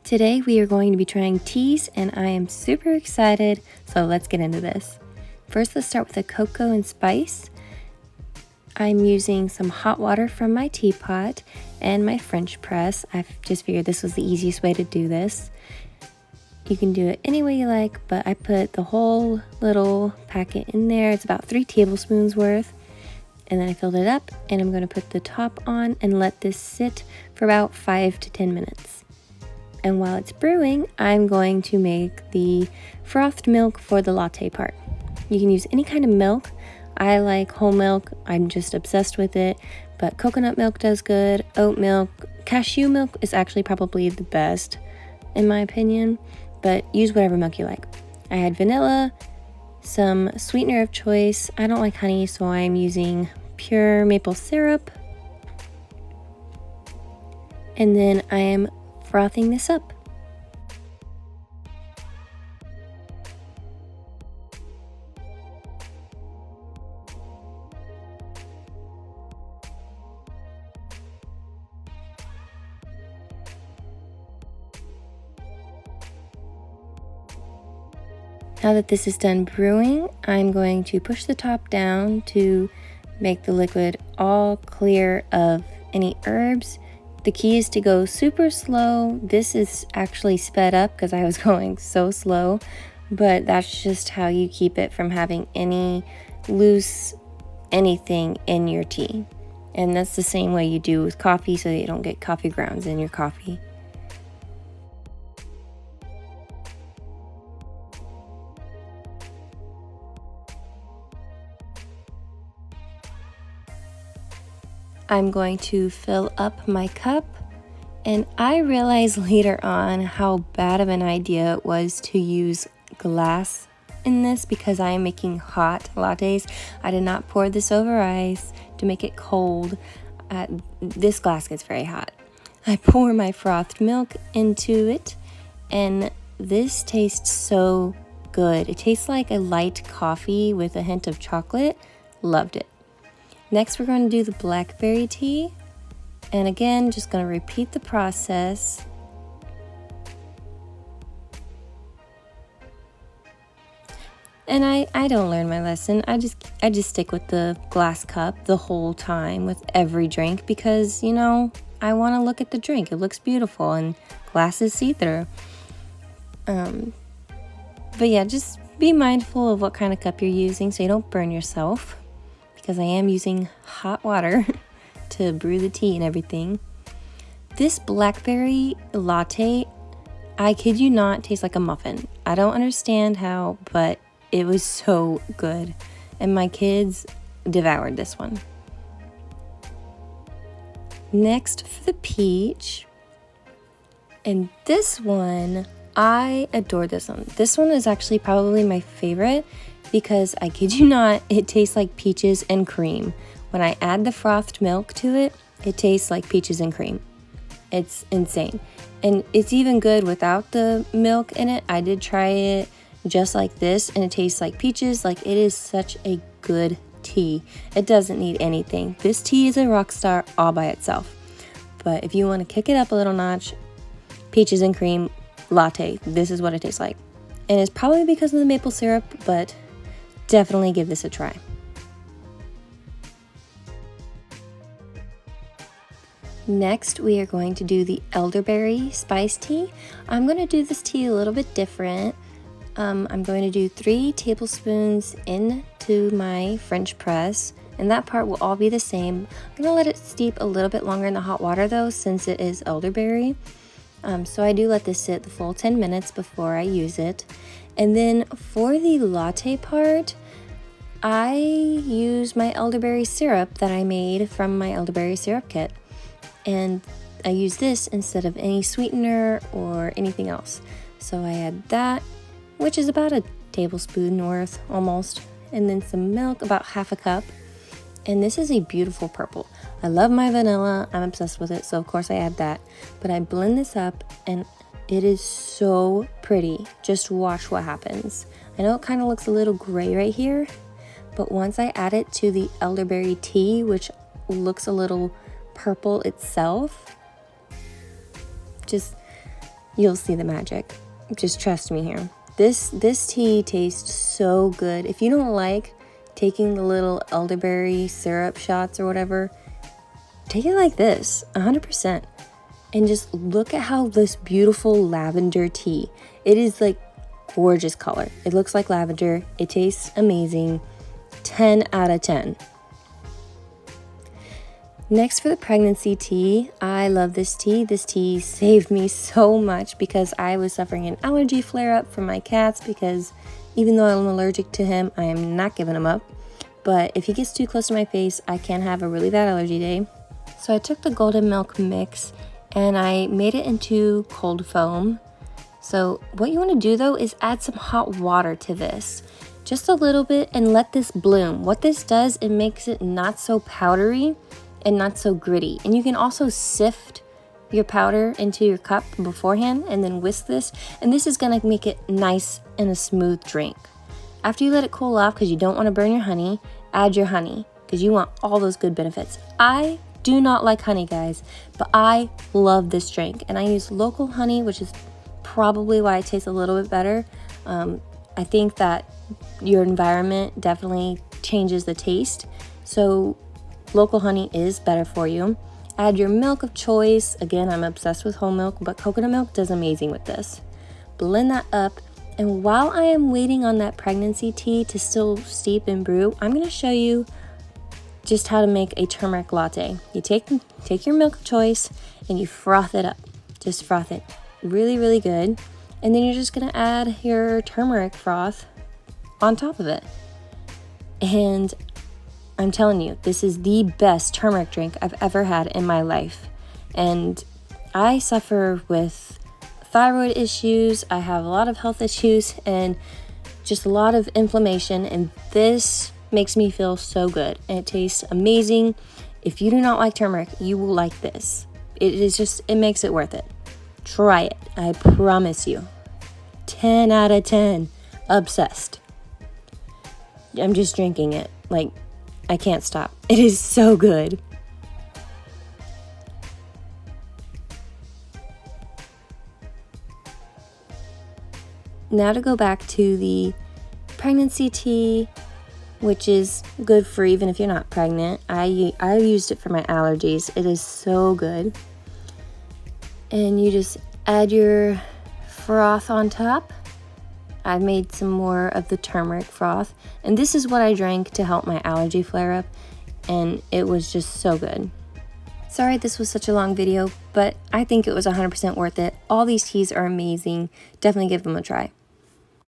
Today we are going to be trying teas and I am super excited, so let's get into this. First, let's start with the cocoa and spice. I'm using some hot water from my teapot and my French press. I just figured this was the easiest way to do this. You can do it any way you like, but I put the whole little packet in there. It's about 3 tablespoons worth. And then I filled it up and I'm going to put the top on and let this sit for about 5 to 10 minutes. And while it's brewing, I'm going to make the frothed milk for the latte part. You can use any kind of milk. I like whole milk. I'm just obsessed with it. But coconut milk does good. Oat milk. Cashew milk is actually probably the best in my opinion. But use whatever milk you like. I had vanilla, some sweetener of choice. I don't like honey, so I'm using pure maple syrup. And then I am frothing this up. Now that this is done brewing, I'm going to push the top down to make the liquid all clear of any herbs. The key is to go super slow. This is actually sped up because I was going so slow, but that's just how you keep it from having any loose anything in your tea. And that's the same way you do with coffee so that you don't get coffee grounds in your coffee. I'm going to fill up my cup, and I realized later on how bad of an idea it was to use glass in this because I am making hot lattes. I did not pour this over ice to make it cold. This glass gets very hot. I pour my frothed milk into it, and this tastes so good. It tastes like a light coffee with a hint of chocolate. Loved it. Next, we're going to do the blackberry tea. And again, just going to repeat the process. And I don't learn my lesson. I just stick with the glass cup the whole time with every drink because, you know, I want to look at the drink. It looks beautiful and glass is see-through. But yeah, just be mindful of what kind of cup you're using so you don't burn yourself, because I am using hot water to brew the tea and everything. This blackberry latte, I kid you not, tastes like a muffin. I don't understand how, but it was so good. And my kids devoured this one. Next for the peach. And this one, I adore this one. This one is actually probably my favorite because I kid you not, it tastes like peaches and cream. When I add the frothed milk to it, it tastes like peaches and cream. It's insane. And it's even good without the milk in it. I did try it just like this and it tastes like peaches. Like, it is such a good tea. It doesn't need anything. This tea is a rock star all by itself. But if you want to kick it up a little notch, peaches and cream latte, this is what it tastes like. And it's probably because of the maple syrup, but definitely give this a try. Next, we are going to do the elderberry spice tea. I'm going to do this tea a little bit different. I'm going to do 3 tablespoons into my French press, and that part will all be the same. I'm going to let it steep a little bit longer in the hot water though, since it is elderberry. So I do let this sit the full 10 minutes before I use it. And then for the latte part, I use my elderberry syrup that I made from my elderberry syrup kit. And I use this instead of any sweetener or anything else. So I add that, which is about a tablespoon worth almost. And then some milk, about half a cup. And this is a beautiful purple. I love my vanilla. I'm obsessed with it. So of course I add that. But I blend this up and it is so pretty. Just watch what happens. I know it kind of looks a little gray right here, but once I add it to the elderberry tea, which looks a little purple itself, just you'll see the magic. Just trust me here. This tea tastes so good. If you don't like taking the little elderberry syrup shots or whatever, take it like this, 100%. And just look at how this beautiful lavender tea, it is like gorgeous color. It looks like lavender. It tastes amazing. 10 out of 10. Next, for the pregnancy tea, I love this tea. This tea saved me so much because I was suffering an allergy flare-up from my cats, because even though I'm allergic to him, I am not giving him up. But if he gets too close to my face, I can have a really bad allergy day. So I took the golden milk mix and I made it into cold foam. So what you want to do though is add some hot water to this, just a little bit, and let this bloom. What this does, it makes it not so powdery and not so gritty. And you can also sift your powder into your cup beforehand and then whisk this, and this is gonna make it nice and a smooth drink. After you let it cool off, because you don't want to burn your honey, add your honey because you want all those good benefits. I do not like honey, guys, but I love this drink, and I use local honey, which is probably why it tastes a little bit better. I think that your environment definitely changes the taste, so local honey is better for you. Add your milk of choice. Again, I'm obsessed with whole milk, but coconut milk does amazing with this. Blend that up, and while I am waiting on that pregnancy tea to still steep and brew, I'm going to show you just how to make a turmeric latte. You take your milk of choice and you froth it up. Just froth it really, really good. And then you're just going to add your turmeric froth on top of it. And I'm telling you, this is the best turmeric drink I've ever had in my life. And I suffer with thyroid issues. I have a lot of health issues and just a lot of inflammation. And this makes me feel so good. And it tastes amazing. If you do not like turmeric, you will like this. It makes it worth it. Try it. I promise you. 10 out of 10. Obsessed. I'm just drinking it. Like, I can't stop. It is so good. Now to go back to the pregnancy tea, which is good for even if you're not pregnant. I used it for my allergies. It is so good. And you just add your froth on top. I've made some more of the turmeric froth, and this is what I drank to help my allergy flare up, and it was just so good. Sorry this was such a long video, but I think it was 100% worth it. All these teas are amazing. Definitely give them a try.